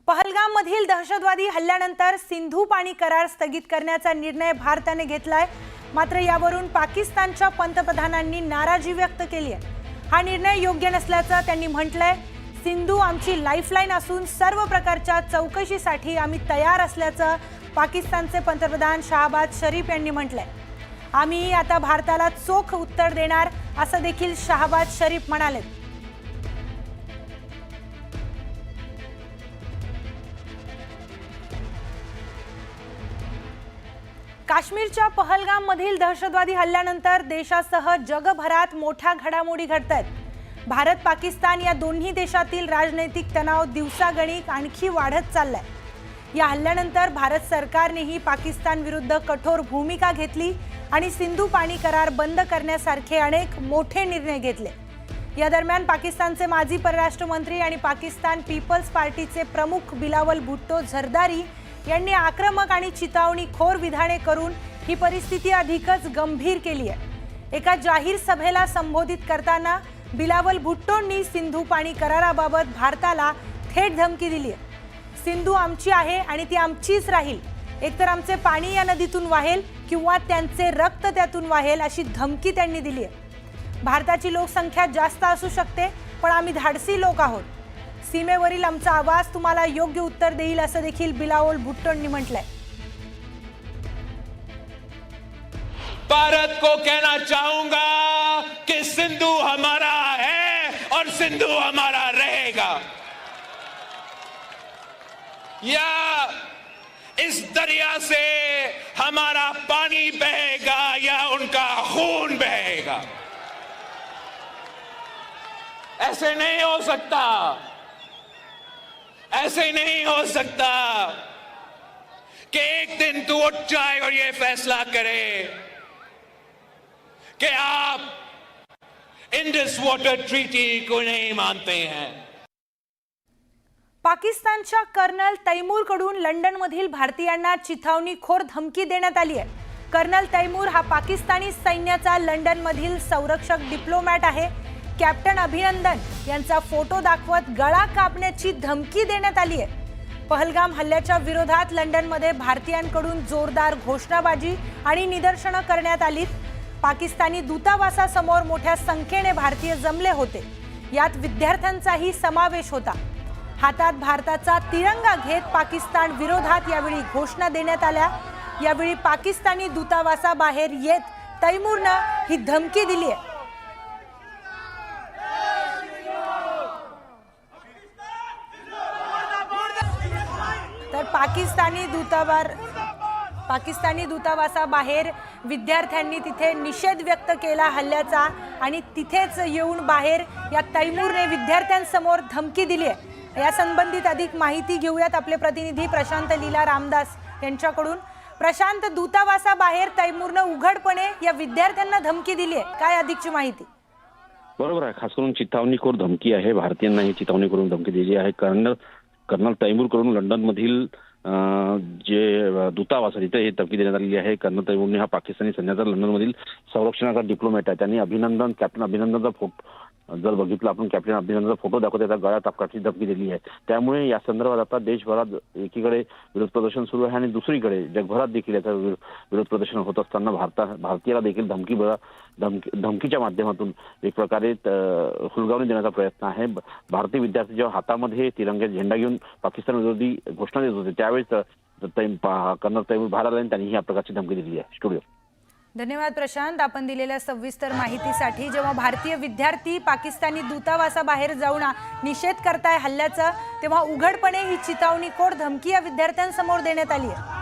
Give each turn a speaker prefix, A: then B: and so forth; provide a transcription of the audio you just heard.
A: पहलगाममधील दहशतवादी हल्ल्यानंतर सिंधू पाणी करार स्थगित करण्याचा निर्णय भारताने घेतलाय। मात्र यावरून पाकिस्तानच्या पंतप्रधानांनी नाराजी व्यक्त केली आहे। हा निर्णय योग्य नसल्याचं त्यांनी म्हटलंय। सिंधू आमची लाईफलाईन असून सर्व प्रकारच्या चौकशीसाठी आम्ही तयार असल्याचं पाकिस्तानचे पंतप्रधान शहबाज शरीफ यांनी म्हटलंय। आम्ही आता भारताला चोख उत्तर देणार असं देखील शहबाज शरीफ म्हणाले। काश्मीरच्या पहलगाममधील दहशतवादी हल्ल्यानंतर देशासह जगभरात मोठ्या घडामोडी घडतायत। भारत पाकिस्तान या दोन्ही देशातील राजनैतिक तणाव दिवसागणिक आणखी वाढत चाललाय। या हल्ल्यानंतर भारत सरकारनेही पाकिस्तान विरुद्ध कठोर भूमिका घेतली आणि सिंधू पाणी करार बंद करण्यासारखे अनेक मोठे निर्णय घेतले। या दरम्यान पाकिस्तानचे माजी परराष्ट्र मंत्री आणि पाकिस्तान पीपल्स पार्टीचे प्रमुख बिलावल भुट्टो झरदारी यांनी आक्रमक आणि चितावणीखोर विधाने करून ही परिस्थिती अधिकच गंभीर केली आहे। एका जाहीर सभेला संबोधित करताना बिलावल भुट्टोंनी सिंधू पाणी कराराबाबत भारताला थेट धमकी दिली आहे। सिंधू आमची आहे आणि ती आमचीच राहील। एकतर आमचे पाणी या नदीतून वाहेल किंवा त्यांचे रक्त त्यातून वाहेल अशी धमकी त्यांनी दिली आहे। भारताची लोकसंख्या जास्त असू शकते, पण आम्ही धाडसी लोक आहोत। सीमेवरील आमचा आवाज तुम्हाला योग्य उत्तर देईल असं देखील बिलावल भुट्टोंनी म्हटलंय।
B: भारत को कहना चाहूंगा कि सिंधु हमारा है और सिंधु हमारा रहेगा। या इस दरिया से हमारा पानी बहेगा या उनका खून बहेगा। ऐसे नहीं हो सकता, ऐसे नहीं हो सकता कि एक दिन तू उठ जाए और ये फैसला करे कि आप इंडस वाटर ट्रीटी को नहीं मानते हैं।
A: पाकिस्तानच्या कर्नल तैमूरकडून लंडनमधील भारतीयांना चिथावणीखोर धमकी देण्यात आली आहे। कर्नल तैमूर हा पाकिस्तानी सैन्याचा लंडनमधील संरक्षक डिप्लोमॅट आहे। कॅप्टन अभिनंदन यांचा फोटो दाखवत गळा कापण्याची धमकी देण्यात आली आहे। पहलगाम हल्ल्याच्या विरोधात लंडनमध्ये भारतीयांकडून जोरदार घोषणाबाजी आणि निदर्शनं करण्यात आली। पाकिस्तानी दूतावासासमोर मोठ्या संख्येने भारतीय जमले होते। यात विद्यार्थ्यांचाही समावेश होता। हातात भारताचा तिरंगा घेत पाकिस्तान विरोधात यावेळी घोषणा देण्यात आल्या। यावेळी पाकिस्तानी दूतावासाबाहेर येत तैमूरनं ही धमकी दिली आहे। तर पाकिस्तानी दूतावासाबाहेर विद्यार्थ्यांनी तिथे निषेध व्यक्त केला हल्ल्याचा आणि तिथेच येऊन बाहेर या तैमूरने विद्यार्थ्यांसमोर धमकी दिली आहे। या संबंधित अधिक माहिती घेऊयात आपले प्रतिनिधी प्रशांत लीला रामदास यांच्याकडून। प्रशांत, दूतावासाबाहेर तैमूरने उघडपणे या विद्यार्थ्यांना धमकी दिली आहे, काय अधिकची माहिती?
C: बरोबर आहे, खास करून चिथावणीखोर धमकी आहे। भारतीयांना ही चिथावणी करून धमकी दिली आहे। कर्नल तैमूर कडून लंडन मधील जे दूतावास आहे तिथे ही धमकी देण्यात आलेली आहे। कर्नल तैमूरने हा पाकिस्तानी सैन्याचा लंडनमधील संरक्षणाचा डिप्लोमॅट आहे। त्यांनी कॅप्टन अभिनंदनचा फोटो जर बघितलं आपण, कॅप्टन अभिनंदनचा फोटो दाखवत त्याचा गळा कापण्याची धमकी दिली आहे। त्यामुळे या संदर्भात आता देशभरात एकीकडे विरोध प्रदर्शन सुरू आहे आणि दुसरीकडे जगभरात देखील याचा विरोध प्रदर्शन होत असताना भारतीयाला देखील धमकीच्या माध्यमातून एक प्रकारे हुलगावणी देण्याचा प्रयत्न आहे। भारतीय विद्यार्थी जेव्हा हातामध्ये तिरंग्याचा झेंडा घेऊन पाकिस्तान विरोधी घोषणा देत होते त्यावेळेस कर्नल तैमूर बाहेर आले आणि त्यांनी या प्रकारची धमकी दिली आहे। स्टुडिओ
A: धन्यवाद प्रशांत, आपण दिलेल्या सविस्तर माहितीसाठी। जेव्हा भारतीय विद्यार्थी पाकिस्तानी दूतावासाबाहेर जाऊन निषेध करताय हल्ल्याचा, तेव्हा उघडपणे ही चितावणीखोर धमकी या विद्यार्थ्यांसमोर देण्यात आली आहे।